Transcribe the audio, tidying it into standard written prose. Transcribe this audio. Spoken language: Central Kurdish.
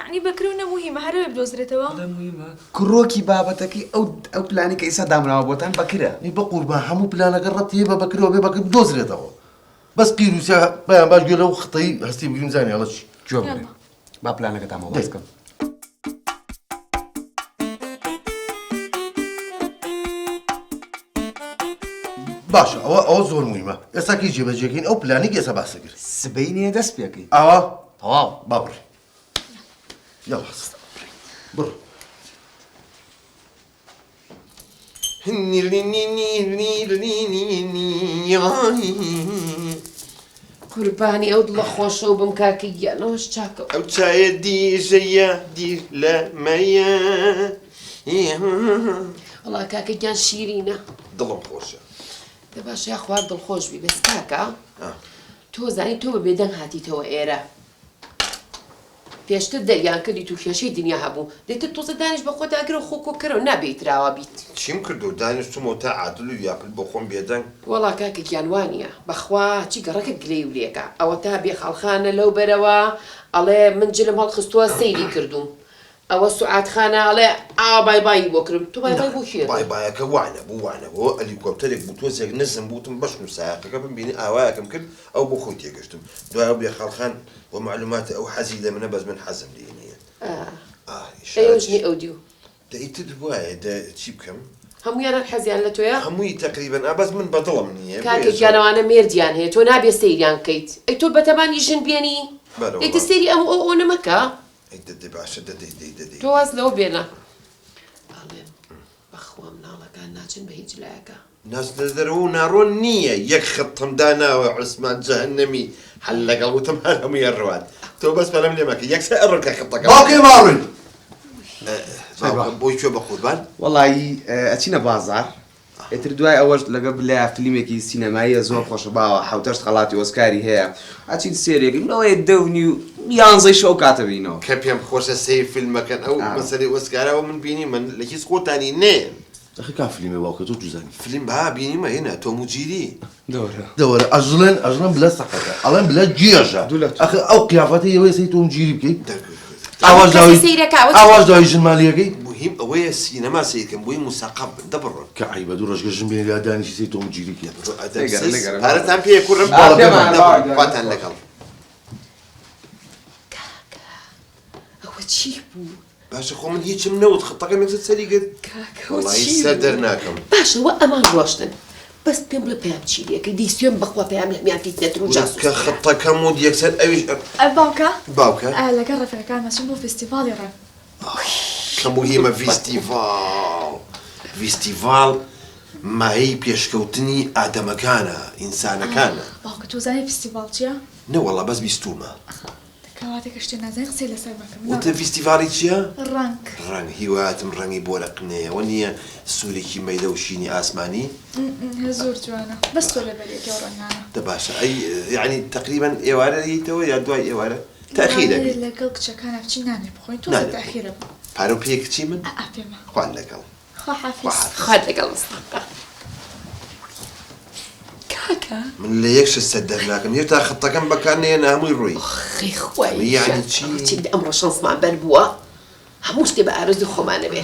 يعني بكرونه مهمة هرب بدوزرتوا هذا مهمة كروكي بابتكي أو بلاني كيسا دامنا وبوتان بكرة بقول ما حمو بلانا قربت يبا بكري وبكري بدوزري توا بس قيلوا ساعة باش قالوا خطي هستي بيمزاني على شي جواب يلا. ما بلانك تعمل باسكم باشا أو زور مهمة يساكي جيبا جاكين أو بلاني كيسا باسكر سبيني دس بيكي تمام بابري يلا بر قوربانی ئەو دڵە خۆشە و بم کاکەیانەوەش چاکە ئەو چایە دیژەیە دیر لە مەیە وەڵا کاکەگیان شیرینە دڵم خۆشە دە باشە یا خوارد دڵخۆش بی بەس کاکە تۆ زانی تۆ بە بێدەنگ هاتیتەوە ئێرە پێشتر دەریان کردی تو کێشەی دنیا هەبوو دێتر تۆزە دانیش بە خۆداگرە و خۆکۆکەرەوە نابێتراوە بیت چیم کردو دانیشتمەوە تا عادل و یاپل بۆ خۆم بێدەنگ وەڵا کاکەگیان وانە بەخوا چی گەڕەکەت گلەی و لێکە ئەوە تا بێ خەڵخانە لەو بەرەوە ئەڵێ من جلم هەڵخستووە سەیری کردوم ئەوە سوعاتخانە ئەڵێ بای بایی بۆ کردم تو بای بای بۆ شێ بای بایەکە وانە بوو ئەلیکۆپتەرێک بوو تۆزێک نزم بوتم بەشم سایقەکە ببینی ئاوایەکەم کرد ئەو بۆ خۆی تێگەشتم دوای بێ خەڵخان بۆ معلوماتە ئەو حەزی لە منە بەس من حەزم لێ نییە ئەوژنی ئەو دیو دەیتر وایە چی بکەم هەموویانە حەزیان لە تۆیە هەمووی تقریبن ئابەز من بەدڵم نییە کاکێکیانەوانە مێردیان هەیە تۆ نابێ سەیریان بکەیت ئەی تۆ بەتەمانی ژن بێنی ئەیتە سەیری ئەو نەمەکە دەدەی باشە دەدەی تۆ واز لەوە بێنە ئەڵێم بەخوا مناڵەکان ناچن بە هیچ لایەکە ناس دەرەوە و ناڕۆن نییە یەک خەتم داناوە عوسمان جەهەنەمی هەل لەگەڵ وتم هەر هەمووی ڕوات تۆ بەس بەلەم لێمەکە یەکسە ئەڕکە خەتەکە باقي ماروي بۆی کوێ بە قوربان والله ئەچینە بازار ئێتر دوای ئەوەش لەگە بلا فیلمێکی سینەماییە زۆر خۆشە باوە حوتەشت خەڵاتی ئۆسکاری هەیە ئاچین سێرێکی منەوەی دەونی و یانزەی شەو کاتە بینەوە کە پێم خۆشە سیر فیلمەکەن ئەو مەسەلەی ئۆسکارەوە من بینی من لە هیچ خۆتانی نێن اخي كان فيلم واقع تو جزاني فیلم بها بینیمە هێنا تۆ موجیری دورة اجلن بلا سقطة الان بلا جيجا اخي او قيافتي هي سيتو مجيري بكي اواج داوي جماليكي مهم ئەوەیە سینەما سیرکەم بۆی موساقاب بن دەبڕن كعيبه دورج جنبي لا داني سيتو مجيري كي پارەتان پێ کوڕم خواتان لەگەڵ ئەوە چی بوو باشە خۆ من هیچم نەوت خەتەکەم یەکسەر سەری کرد وەڵی سەر دەرناکەم باشەوە ئەمان ڕۆشتن بەس پێم بڵێ پێیان چی لێکەی دەیسوێن بەخوا پێیان لەمیان پیتنەتر و جاسوس کە خەتەکەم و یەکسەر ئەویش باوکە لەگەڵ ڕەفیقەکان مەچین بۆ فستیڤاڵی ڕەن کە موهیمە فیستیڤاڵ مایەی پێشکەوتنی ئادەمەکانە ئینسانەکانە باوکە تۆ زانی فستیڤاڵ چییە؟ نەوەڵا بەس بیستومە کەواتێکە شتێ نازای قسەی لەسەر مەکەم وتە فیستیڤاڵی چییە؟ ڕەنگ هیواتم ڕەنگی بۆ رەقنەیەوە نییە سوورێکی مەیدە و شینی ئاسمانی زۆر جوانە بەس تۆ لەبەرێکی ئەو ڕەنگانە دە باشە ئەی یعنی تقریبا ئێوارە هیتەوە یا دوای ئێوارە تاخیرە لەگەڵ کچەکانە بچین نانێ بخۆین تۆ تاخیرە بوو پارە و پێ کچی من پێمە خوان لەگەڵ خوات لەگەڵ مستەقا کاکە من لە یەکشە سەر دەرناکەم هێشتا خەتەکەم بەکارنێنە هەمووی ڕووی خی خوای یعنی چی ئەمڕۆ شەنسمان بەر بووە هەموو شتێ بە ئارزوی خۆمانە بێ